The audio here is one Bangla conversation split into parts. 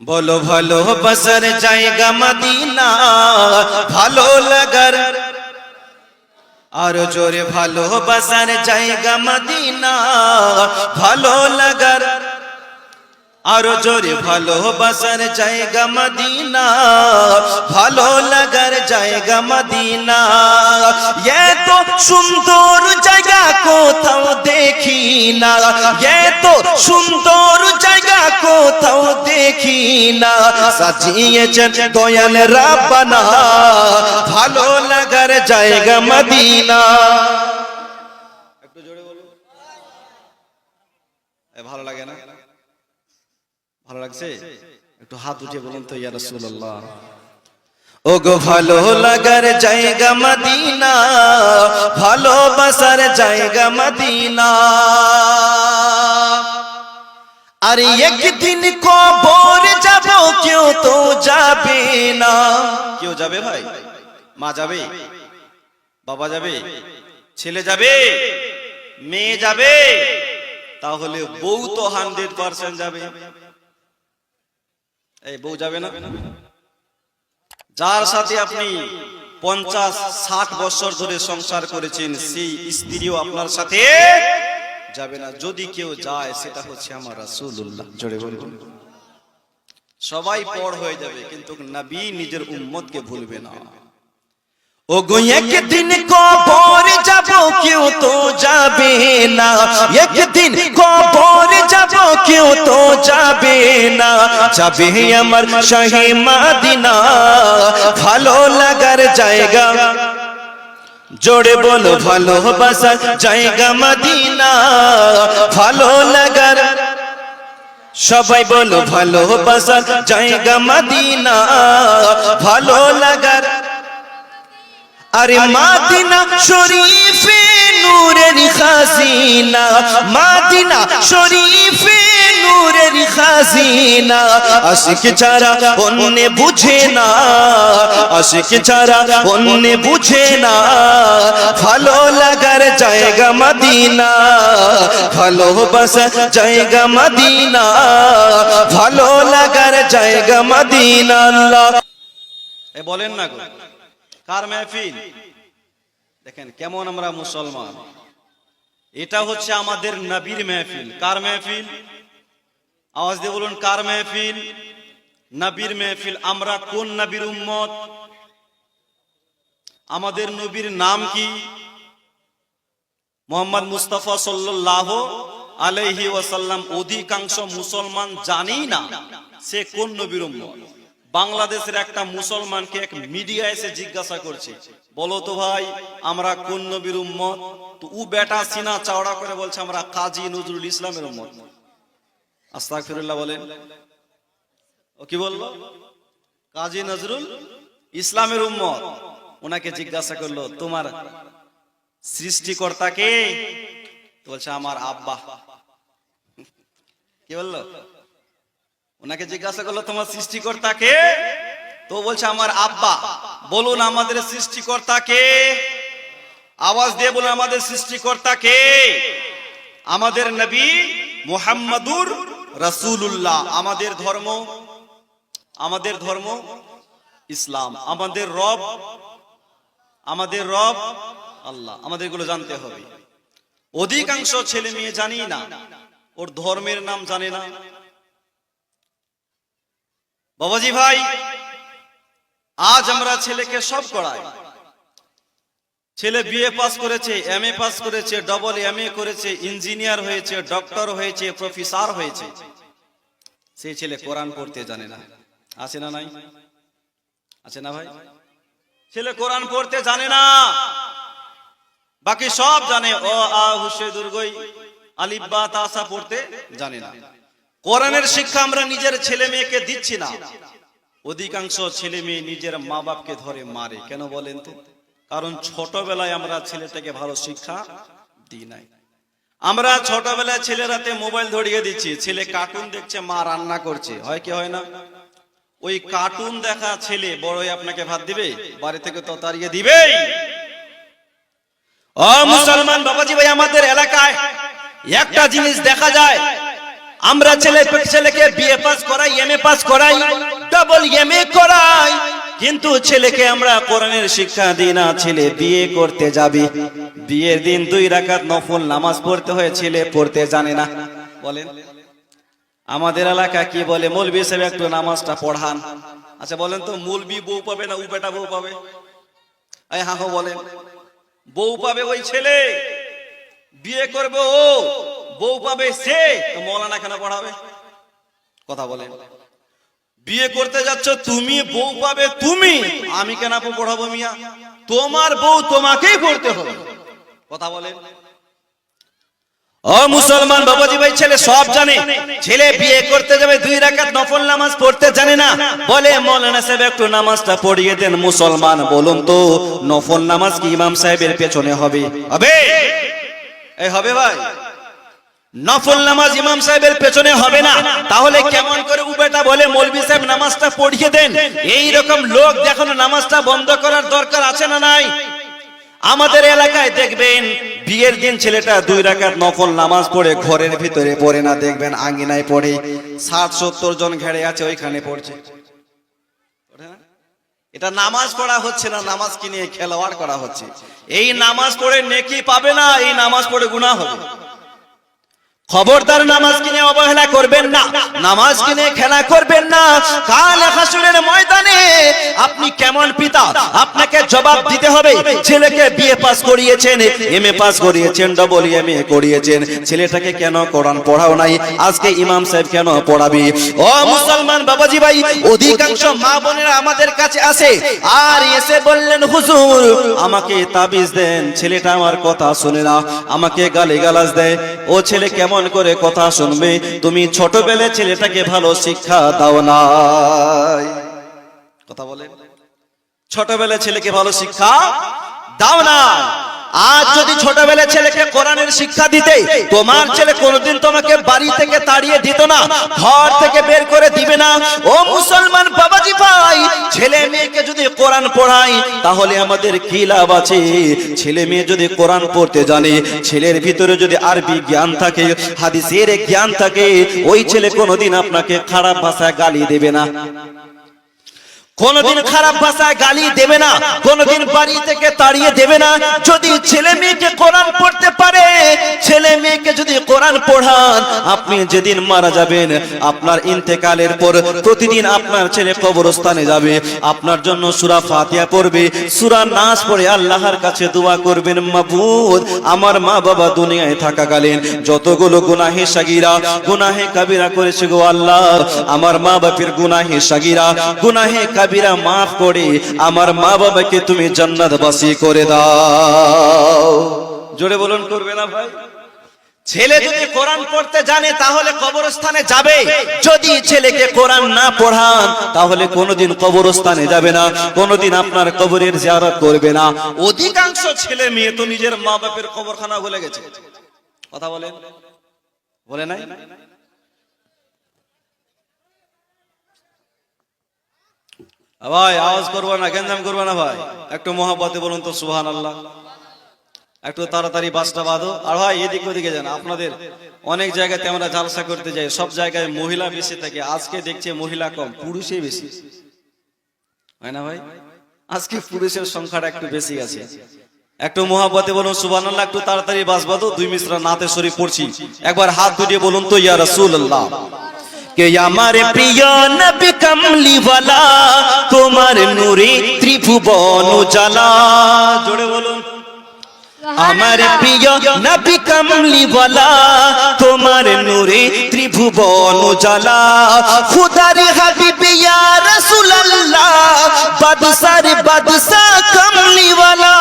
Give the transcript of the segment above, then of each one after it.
বলো ভালো বাসার জায়গা মদিনা, ভালো লাগার আরো জোরে ভালো বাসার জায়গা মদিনা, ভালো লাগার আরো জোরে ভালো বাসার জায়গা মদিনা, ভালো লাগার জায়গা মদিনা। এত সুন্দর জায়গা কোথাও দেখি না, এত সুন্দর জায়গা কোথাও দেখি না। সাজিয়েছেন দয়াল রাব্বানা, ভালো লাগার জায়গা মদিনা। একটু জোরে বলো। ভালো লাগে না? ভালো লাগছে? একটু হাত উঠিয়ে বলুন তো ইয়া রাসূলুল্লাহ। ওগো ভালো লাগার জায়গা মদিনা, ভালোবাসার জায়গা মদিনা। আর একদিন কবর যাব, কেউ তো যাবে না। কেউ যাবে ভাই? মা যাবে, বাবা যাবে, ছেলে যাবে, মেয়ে যাবে, তাহলে বউ তো 100% যাবে। এই বউ যাবে না? যার সাথে আপনি 50-60 বছর ধরে সংসার করেছেন, সেই স্ত্রীও আপনার সাথে যাবে না। যদি কেউ যায়, সেটা হচ্ছে আমার রাসূলুল্লাহ। জোরে বলুন। সবাই পর হয়ে যাবে, কিন্তু নবী নিজের উম্মতকে ভুলবে না। ওগো একদিন কবর যাব, কেউ তো যাবে না। একদিন কবর যাব, কেউ তো যাবে না। যাবে আমার শাহে মদিনা, ভালো লাগার জায়গা। জোরে বলো ভালোবাসার জায়গা মদিনা, ভালো লাগার। সবাই বলো ভালোবাসার জায়গা মদিনা, ভালো লাগার। আরে মদিনা শরীফে নূরের খাজিনা, মদিনা শরীফে নূরের খাজিনা। আশিক ছাড়া অন্য বুঝে না, আশিক ছাড়া অন্য বুঝে না। ভালো লাগার জায়গা মদিনা, ভালোবাসার জায়গা মদিনা, ভালো লাগার জায়গা মদিনা। আল্লাহ এ বলেন না গো, কার মেহফিল? দেখেন কেমন আমরা মুসলমান। এটা হচ্ছে আমাদের নবীর মেহফিল। কার মেহফিল? আওয়াজ দিয়ে বলুন, কার মেহফিল? নবীর মেহফিল। আমরা কোন নবীর উম্মত? আমাদের নবীর নাম কি? মুহাম্মদ মুস্তাফা সাল্লাল্লাহু আলাইহি ওয়াসাল্লাম। অধিকাংশ মুসলমান জানেই না সে কোন নবীর উম্মত। বাংলাদেশের একটা মুসলমানকে এক মিডিয়া এসে জিজ্ঞাসা করছে, বলো তো ভাই আমরা কোন নবীর উম্মত? তো ও বেটা সিনা চওড়া করে বলছে আমরা কাজী নজরুল ইসলামের উম্মত। আস্তাগফিরুল্লাহ বলেন। ও কি বলল? কাজী নজরুল ইসলামের উম্মত। ওনাকে জিজ্ঞাসা করলো তোমার সৃষ্টিকর্তা কে? তো বলছে আমার আব্বা। কি বললো? ওনাকে জিজ্ঞাসা করলো তোমার সৃষ্টিকর্তা কে? তো বলছে আমার আব্বা। বলুন আমাদের সৃষ্টিকর্তা কে? আওয়াজ দিয়ে বলুন আমাদের সৃষ্টিকর্তা কে? আমাদের নবী মুহাম্মাদুর রাসূলুল্লাহ। আমাদের ধর্ম ইসলাম। আমাদের রব আল্লাহ। আমাদের এগুলো জানতে হবে। অধিকাংশ ছেলে মেয়ে জানি না, ওর ধর্মের নাম জানে না। বাবাজি ভাই, আজ আমরা ছেলেকে সব করাই। ছেলে বিএ পাস করেছে, এমএ পাস করেছে, ডবল এমএ করেছে, ইঞ্জিনিয়ার হয়েছে, ডক্টর হয়েছে, প্রফেসর হয়েছে। সেই ছেলে কোরআন পড়তে জানে না। আছে না নাই? আছে না ভাই? ছেলে কোরআন পড়তে জানে না, বাকি সব জানে। অ আ হুসে দুর্গই আলিফ বা তা সা পড়তে জানে না। কোরআনের শিক্ষা আমরা নিজের ছেলে মেয়েকে দিচ্ছি না। অধিকাংশ ছেলে মেয়ে নিজের মা বাপকে ধরে মারে। কেন বলেন তো? কারণ ছোটবেলায় আমরা ছেলেটাকে ভালো শিক্ষা দিই নাই। আমরা ছোটবেলায় ছেলেরাতে মোবাইল ধরিয়ে দিচ্ছি, ছেলে কার্টুন দেখছে, মা রান্না করছে। হয় কি হয় না? ওই কার্টুন দেখা ছেলে বড় হয়ে আপনাকে ভাত দিবে? বাড়ি থেকে তো তাড়িয়ে দিবেই। ও মুসলমান বাবাজি ভাই, আমাদের এলাকায় একটা জিনিস দেখা যায়, আমরা ছেলেকে বিএ পাস করাই, এমএ পাস করাই, ডাবল এমএ করাই, কিন্তু ছেলেকে আমরা কোরআনের শিক্ষা দিই না। ছেলে বিয়ে করতে যাবে, বিয়ের দিন 2 রাকাত নফল নামাজ পড়তে হয়, ছেলে পড়তে জানে না। বলেন আমাদের এলাকা কি বলে, মৌলবি সাহেব একটু নামাজটা পড়ান। আচ্ছা বলেন তো, মৌলবি বউ পাবে না ও বেটা বউ পাবে? হ্যাঁ বলেন, বউ পাবে ওই ছেলে, বিয়ে করবে ও, বউ পাবে সে, তো মৌলানা কেন পড়াবে? কথা বলেন। বিয়ে করতে যাচ্ছ তুমি, বউ পাবে তুমি, আমি কেন পড়াবো মিয়া? তোমার বউ তোমাকেই পড়তে হবে। কথা বলেন। ও মুসলমান বাবাজি ভাই, ছেলে সব জানে, ছেলে বিয়ে করতে যাবে 2 রাকাত নফল নামাজ পড়তে জানে না, বলে মৌলানা সাহেব একটু নামাজটা পড়িয়ে দেন। মুসলমান বলুন তো, নফল নামাজ কি ইমাম সাহেবের পেছনে হবে? হবে? এই হবে ভাই? নফল নামাজ ইমাম সাহেবের পেছনে হবে না, তাহলে কেমন করে উবেটা বলে মৌলভী সাহেব নামাজটা পড়িয়ে দেন? এই রকম লোক দেখুন, নামাজটা বন্ধ করার দরকার আছে না নাই? আমাদের এলাকায় দেখবেন বিয়ের দিন ছেলেটা 2 রাকাত নফল নামাজ পড়ে ঘরের ভিতরে পড়ে না, দেখবেন আঙ্গিনায় পড়ে, 60-70 জন ঘেরে আছে ওইখানে পড়ছে। এটা নামাজ পড়া হচ্ছে না, নামাজ কি নিয়ে খেলোয়াড় করা হচ্ছে। এই নামাজ পড়ে নেকি পাবে না, এই নামাজ পড়ে গুনাহ হবে। খবরদার নামাজ কিনে অবহেলা করবেন না, নামাজ কিনে খেলা করবেন না। কাল হাসরের ময়দানে আপনি কেমন পিতা, আপনাকে জবাব দিতে হবে। ছেলেকে বিএ পাস করিয়েছেন, এমএ পাস করিয়েছেন, ডাবল এমএ করিয়েছেন, ছেলেটাকে কেন কোরআন পড়াও নাই? আজকে ইমাম সাহেব কেন পড়াবি? ও মুসলমান বাবাজি ভাই, অধিকাংশ মা বোনেরা আমাদের কাছে আসে আর এসে বললেন, হুজুর আমাকে তাবিজ দেন, ছেলেটা আমার কথা শুনে না, আমাকে গালিগালাজ দেয়। ও ছেলে কেমন করে কথা শুনবে? তুমি ছোটবেলায় ছেলেটাকে ভালো শিক্ষা দাও নাই। কথা বলেন, ছোটবেলায় ছেলেকে ভালো শিক্ষা দাও না। আজ যদি ছোটবেলায় ছেলেকে কোরআনের শিক্ষা দিতে, তোমার ছেলে কোনোদিন তোমাকে বাড়ি থেকে তাড়িয়ে দিত না, ঘর থেকে বের করে দিবে না। ও মুসলমান বাবাজি ভাই, ছেলে মেয়েকে যদি কোরআন পড়াই তাহলে আমাদের কি লাভ আছে? ছেলে মেয়ে যদি কোরআন পড়তে জানে, ছেলের ভিতরে যদি আরবি জ্ঞান থাকে, হাদিসের জ্ঞান থাকে, ওই ছেলে কোনোদিন আপনাকে খারাপ ভাষায় গালি দেবে না, কোনদিন খারাপ ভাষায় গালি দেবে না, কোনদিন বাড়ি থেকে তাড়িয়ে দেবে না। যদি ছেলে মেয়েকে কোরআন পড়তে পারে, ছেলে মেয়েকে যদি কোরআন পড়ান, আপনি যেদিন মারা যাবেন, আপনার ইন্তেকালের পর প্রতিদিন আপনার ছেলে কবরস্থানে যাবে, আপনার জন্য সূরা ফাতিহা পড়বে, সূরা নাস পড়ে আল্লাহর কাছে দোয়া করবেন, মাবুদ আমার মা বাবা দুনিয়ায় থাকাকালীন যতগুলো গুনাহে সাগীরা গুনাহে কাবীরা করেছে গো আল্লাহ, আমার মা বাপের গুনাহে সাগীরা গুনাহে কাবীরা মাফ করে আমার মা বাবাকে তুমি জান্নাতবাসী করে দাও। জোরে বলুন, করবে না ভাই? ছেলে যদি কোরআন পড়তে জানে তাহলে কবরস্থানে যাবে, যদি ছেলেকে কোরআন না পড়ান তাহলে কোনোদিন কবরস্থানে যাবে না, কোনোদিন আপনার কবরের জিয়ারত করবে না। অধিকাংশ ছেলে মেয়ে তো নিজের মা বাপের কবরখানা ভুলে গেছে। কথা বলেন, বলে নাই? ভাই আওয়াজ করবো না, গেঞ্জাম করবো না ভাই, একটু মহব্বতে বলুন তো সুবহানাল্লাহ। একটু তাড়াতাড়ি বাসটা বাঁধো। আর ভাই এদিক ওদিকে যান, আপনাদের অনেক জায়গাতে আমরা জালসা করতে যাই, সব জায়গায় মহিলা বেশি থাকে, আজকে দেখছে মহিলা কম, পুরুষই বেশি, হয় না ভাই? আজকে পুরুষের সংখ্যাটা একটু বেশি আছে। একটু মহব্বতে বলুন সুবহানাল্লাহ, একটু তাড়াতাড়ি বাস বাঁধো। 2 মিসরা নাতে শরীফ পড়ছি, একবার হাত দুটিয়ে বলুন তো ইয়া রাসূলুল্লাহ। কে আমার প্রিয় নবী কামলি ওয়ালা, তোমার নূরে ত্রিভুবন উজালা। জোরে বলুন, আমার প্রিয় নবী কামলি ওয়ালা, তোমার নূরে ত্রিভুবন উজালা। খুদার হাবিব ইয়া রাসূলুল্লাহ, বাদশার বাদশা কামলি ওয়ালা।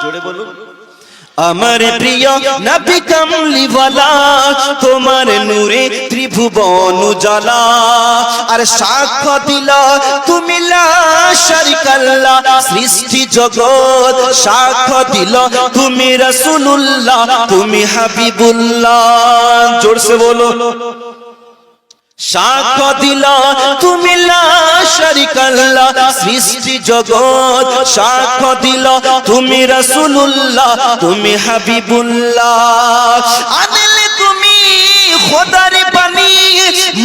জোরে বলুন, আমার প্রিয় নবী কামলি ওয়ালা, তোমার নূরে ত্রিভুবন উজালা। আর সাক্ষ্য দিল তুমি লা শারিকাল্লাহ, সৃষ্টি জগৎ সাক্ষ্য দিল তুমি রাসূলুল্লাহ, তুমি হাবিবুল্লাহ। জোরসে বলো, সাক্ষ্য দিল তুমি লা শারিকাল্লাহ, সৃষ্টি জগৎ সাক্ষ্য দিল তুমি রাসূলুল্লাহ, তুমি হাবিবুল্লাহ। আনলে তুমি খোদার বাণী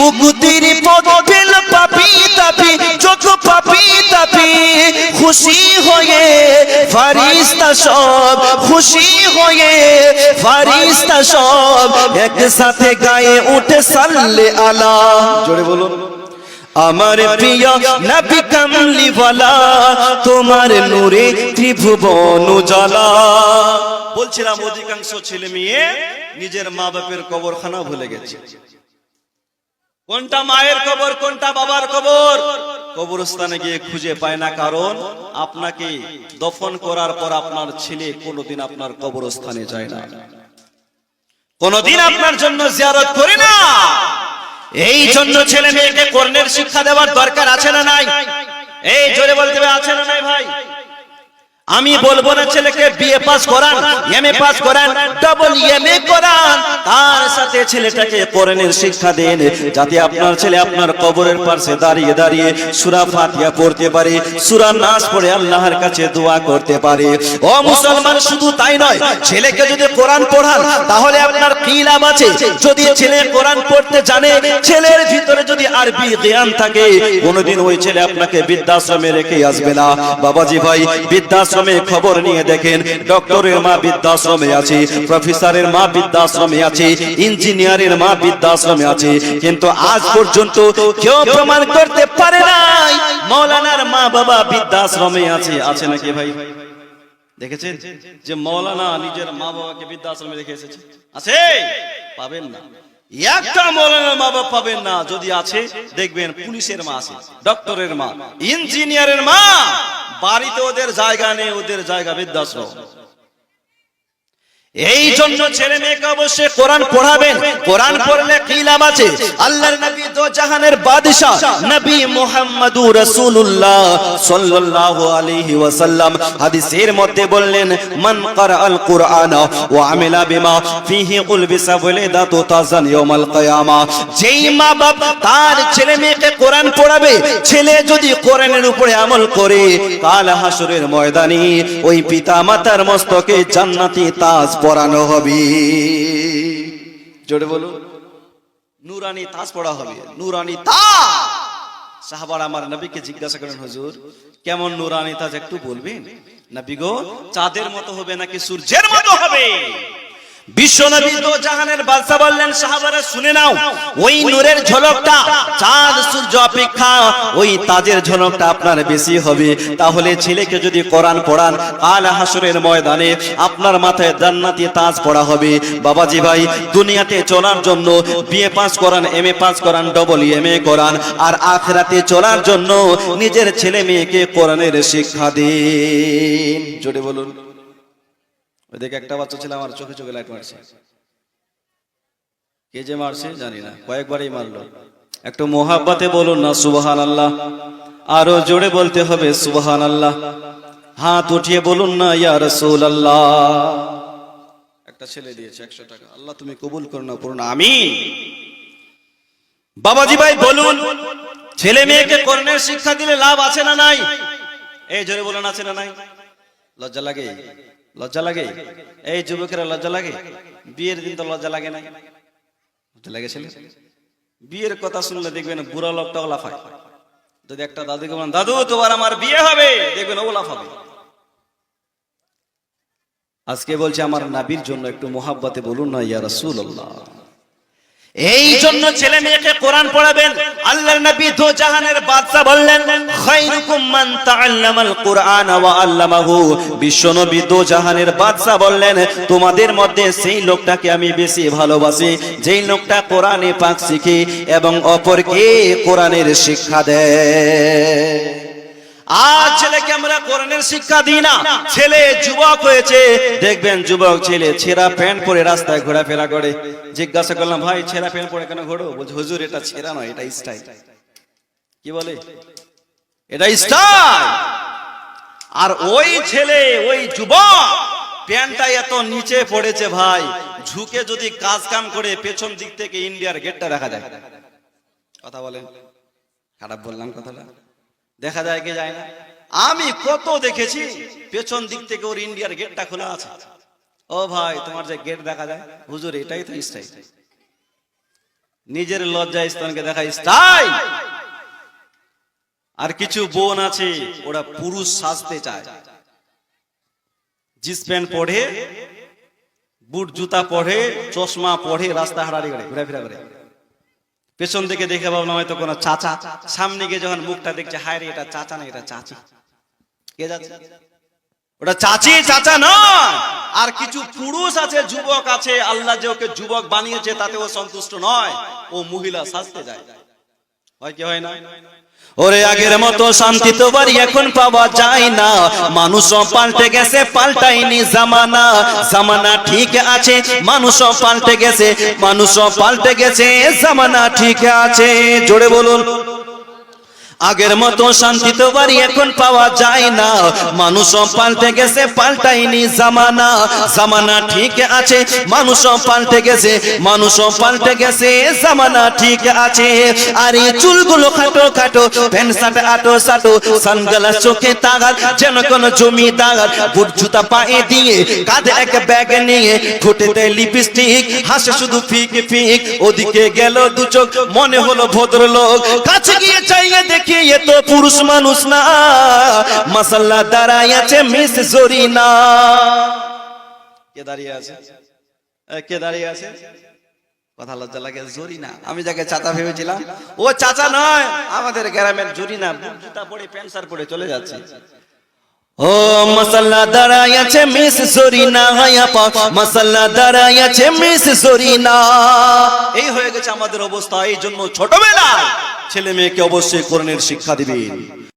মুক্তির পথ পেল পাপী তাপী, যত পাপী তাপী খুশি হয়ে ফারিস্তা সব, খুশি হয়ে ফারিস্তা সব একসাথে গায়ে উঠে সাল্লে আলা। জোরে বলুন। আমার প্রিয় নবী কামলিওয়ালা, তোমার নূরে ত্রিভুবন উজালা। বলছিলাম অধিকাংশ ছেলে মেয়ে নিজের মা বাপের কবরখানা ভুলে গেছে। কোনটা মায়ের কবর, কোনটা বাবার কবর, কবরস্থানে গিয়ে খুঁজে পায় না। কারণ আপনাকে দফন করার পর আপনার ছেলে কোনোদিন আপনার কবরস্থানে যায় না, কোনোদিন আপনার জন্য জিয়ারত করে না। এই জন্য ছেলে মেয়েকে কোরআনের শিক্ষা দেওয়ার দরকার আছে না নাই? এই জোরে বলতে হবে, আছে না নাই ভাই? আমি বলবো না ছেলেকে বিএ পাস করান, এমএ পাস করান, ডাবল এমএ করান, তার সাথে ছেলেটাকে কোরআনের শিক্ষা দেন, যাতে আপনার ছেলে আপনার কবরের পাশে দাঁড়িয়ে দাঁড়িয়ে সূরা ফাতিহা পড়তে পারে, সূরা নাস পড়ে আল্লাহর কাছে দোয়া করতে পারে। ও মুসলমান, শুধু তাই নয়, ছেলেকে যদি কোরআন পড়ান তাহলে আপনার কি লাভ আছে? যদি ছেলে কোরআন পড়তে জানে, ছেলের ভিতরে যদি আরবি জ্ঞান থাকে, কোনোদিন ওই ছেলে আপনাকে বৃদ্ধাশ্রমে রেখে আসবে না। বাবাজি ভাই, বৃদ্ধাশ্রমে খবর নিয়ে দেখেন, ডক্টরের মা বৃদ্ধাশ্রমে আছে, প্রফেসরের মা বৃদ্ধাশ্রমে আছে, ইঞ্জিনিয়ারের মা বৃদ্ধাশ্রমে আছে, কিন্তু আজ পর্যন্ত কেউ প্রমাণ করতে পারে নাই মাওলানার মা বাবা বৃদ্ধাশ্রমে আছে। আছে নাকি ভাই? দেখেছেন যে মৌলানা নিজের মা বাবাকে বৃদ্ধাশ্রমে রেখে এসেছে? আছে? পাবেন না, একটা মৌলানার মা বাবা পাবেন না। যদি আছে দেখবেন পুলিশের মা আছে, ডক্টরের মা, ইঞ্জিনিয়ারের মা, বাড়িতে ওদের জায়গা নেই, ওদের জায়গা বৃদ্ধাশ্রম। এই জন্য ছেলে মেয়েকে অবশ্যই কোরআন পড়াবেন। কোরআন পড়লে কি লাভ আছে? আল্লাহর নবী দো জাহানের বাদশা নবী মুহাম্মদুর রাসূলুল্লাহ সাল্লাল্লাহু আলাইহি ওয়াসাল্লাম হাদিসের মধ্যে বললেন, মান ক্বারাআল কুরআনা ওয়া আমিলা বিমা ফিহি কুলবিসা ওয়ালিদাতু তাজান ইয়াউমাল কিয়ামা। যেই মা বাপ তার ছেলে মেয়েকে কোরআন পড়াবে, ছেলে যদি কোরআনের উপরে আমল করে, কাল হাসরের ময়দানে ওই পিতা মাতার মস্তকে জান্নাতি তাজ পরানো হবে। জোরে বলুন, নুরানি তাজ পড়া হবে, নুরানি তাজ। সাহাবারা আমার নবীকে জিজ্ঞাসা করেন, হুজুর কেমন নুরানি তাজ একটু বলবেন? নবী গো, চাঁদের মতো হবে নাকি সূর্যের মতো হবে? বিশ্বনবী তো জাহানের বাদশা বললেন, সাহাবারা শুনে নাও, ওই নূরের ঝলকটা চাঁদ সূর্য অপেক্ষা ওই তাজের ঝলকটা আপনার বেশি হবে। তাহলে ছেলেকে যদি কোরআন পড়ান, কাল হাসরের ময়দানে আপনার মাথায় জান্নাতি তাজ পড়া হবে। বাবাজি ভাই, দুনিয়াতে চলার জন্য বিএ পাস করান, এমএ পাস করান, ডবল এমএ করান, আর আখিরাতে চলার জন্য নিজের ছেলে মেয়েকে কোরআনের শিক্ষা দিন। জোরে বলুন। ওইদিকে একটা বাচ্চা ছিল, আমার চোখে চোখে লাইট মারছে। কে যে মারছে জানি না, কয়েকবারই মারলো। একটু মোহাব্বতে বলুন না সুবহানাল্লাহ। আরো জোরে বলতে হবে সুবহানাল্লাহ। হাত উঠিয়ে বলুন না ইয়া রাসূলুল্লাহ। একটা ছেলে দিয়েছে 100 টাকা, আল্লাহ তুমি কবুল করো না, পড়ুন আমিন। বাবাজি ভাই বলুন, ছেলে মেয়েকে কোরআনের শিক্ষা দিলে লাভ আছে না নাই? এই জোরে বলুন, আছে না নাই? লজ্জা লাগে? লজ্জা লাগে? এই যুবকেরা লজ্জা লাগে? বিয়ের দিন তো লজ্জা লাগে নাই? লজ্জা লাগে? ছেলে বিয়ের কথা শুনলে দেখবেন বুড়া লোকটাও লাফায়। যদি একটা দাদুকে বলেন, দাদু তোমার আমার বিয়ে হবে, দেখবেন ও লাফাবে। আজকে বলছে আমার নবীর জন্য একটু মোহাব্বতে বলুন না ইয়া রাসূলুল্লাহ। এই জন্য ছেলে মেয়েকে কোরআন পড়াবেন। আল্লাহর নবী দো জাহানের বাদশা বললেন, খায়রুকুম মান তাআল্লামাল কুরআন ওয়া আল্লামাহু। বিশ্ব নবী দো জাহানের বাদশা বললেন, তোমাদের মধ্যে সেই লোকটাকে আমি বেশি ভালোবাসি যেই লোকটা কোরআনে পাক শিখে এবং অপরকে কোরআনের শিক্ষা দেয়। আজ ছেলেকে আমরা কোরআনের শিক্ষা দিই না, ছেলে যুবক হয়েছে, দেখবেন যুবক ছেলে ছেঁড়া প্যান্ট পরে রাস্তায় ঘোরাফেরা করে। জিজ্ঞাসা করলাম, ভাই ছেঁড়া প্যান্ট পরে কেন ঘোরো? বলছে, হুজুর এটা ছেঁড়া নয়, এটা স্টাইল। কি বলে? এটা স্টাইল। আর ওই ছেলে, ওই যুবক প্যান্টটা এত নিচে পড়েছে ভাই, ঝুঁকে যদি কাজ কাম করে পেছন দিক থেকে ইন্ডিয়ার গেটটা দেখা যায়। কথা বলেন, খারাপ বললাম কথাটা? দেখা যায় কি যায় না? আমি কত দেখেছি পেছন দিক থেকে ওর ইন্ডিয়ার গেটটা খোলা আছে। ও ভাই, তোমার যে গেট দেখা যায়, হুজুর এটাই তো স্টাইল। নিজের লজ্জা স্থানকে দেখা স্টাইল। আর কিছু বোন আছে ওরা পুরুষ সাজতে চায়, জিন্স প্যান্ট পরে, বুট জুতা পরে, চশমা পরে, রাস্তা হারারি করে ঘুরাফেরা করে। পেছন দিকে দেখে ভাবলাম হয়তো কোনো চাচা, সামনে গিয়ে যখন মুখটা দেখছে, হায় রে এটা চাচা না এটা চাচি। কে যাচ্ছে? ওটা চাচি, চাচা নয়। আর কিছু পুরুষ আছে, যুবক আছে, আল্লাহ যে ওকে যুবক বানিয়েছে তাতে ও সন্তুষ্ট নয়, ও মহিলা সাজতে যায়। হয় কি হয় না? ওরে আগের মতো শান্তি তো বাড়ি এখন পাওয়া যায় না, মানুষও পাল্টে গেছে, পাল্টায়নি জামানা। জামানা ঠিক আছে, মানুষও পাল্টে গেছে, মানুষও পাল্টে গেছে, জামানা ঠিক আছে। জোরে বলুন। আগের মতো শান্তি তো বাড়ি এখন পাওয়া যায় না, মানুষও পাল্টে গেছে, পাল্টায়নি জামানা। জামানা ঠিক আছে, মানুষও পাল্টে গেছে, মানুষও পাল্টে গেছে, জামানা ঠিক আছে। আর এই চুলগুলো খাটো খাটো, প্যান্ট শার্ট আটো সাটো, সানগ্লাস চোখে তাগার, যেন কোন জমিদার। বুট জুতা পায়ে দিয়ে, কাঁধে এক ব্যাগ নিয়ে, ঠোঁটেতে লিপস্টিক, হাসে শুধু ফিক ফিক। ওদিকে গেল দু চোখ, মনে হলো ভদ্রলোক। কাছে গিয়ে চাইয়ে দেখি এ তো পুরুষ মানুষ না, মাসাল্লাহ দাঁড়ায় আছে মিস জরিনা। কে দাঁড়িয়ে আছে? কে দাঁড়িয়ে আছে? কথা লজ্জা লাগে। জরিনা, আমি যাকে চাচা ভেবেছিলাম ও চাচা নয়, আমাদের গ্রামের জরিনা, বুট জুতা পরে প্যান্ট শার্ট পরে চলে যাচ্ছে। ও মাসাল্লাহ দাঁড়ায় আছে মিস জরিনা, আপা মাসাল্লাহ দাঁড়ায় আছে মিস জরিনা। এই হয়ে গেছে আমাদের অবস্থা। এই জন্য ছোটবেলায় ছেলে মেয়েকে অবশ্যই কোরআনের শিক্ষা দিবেন।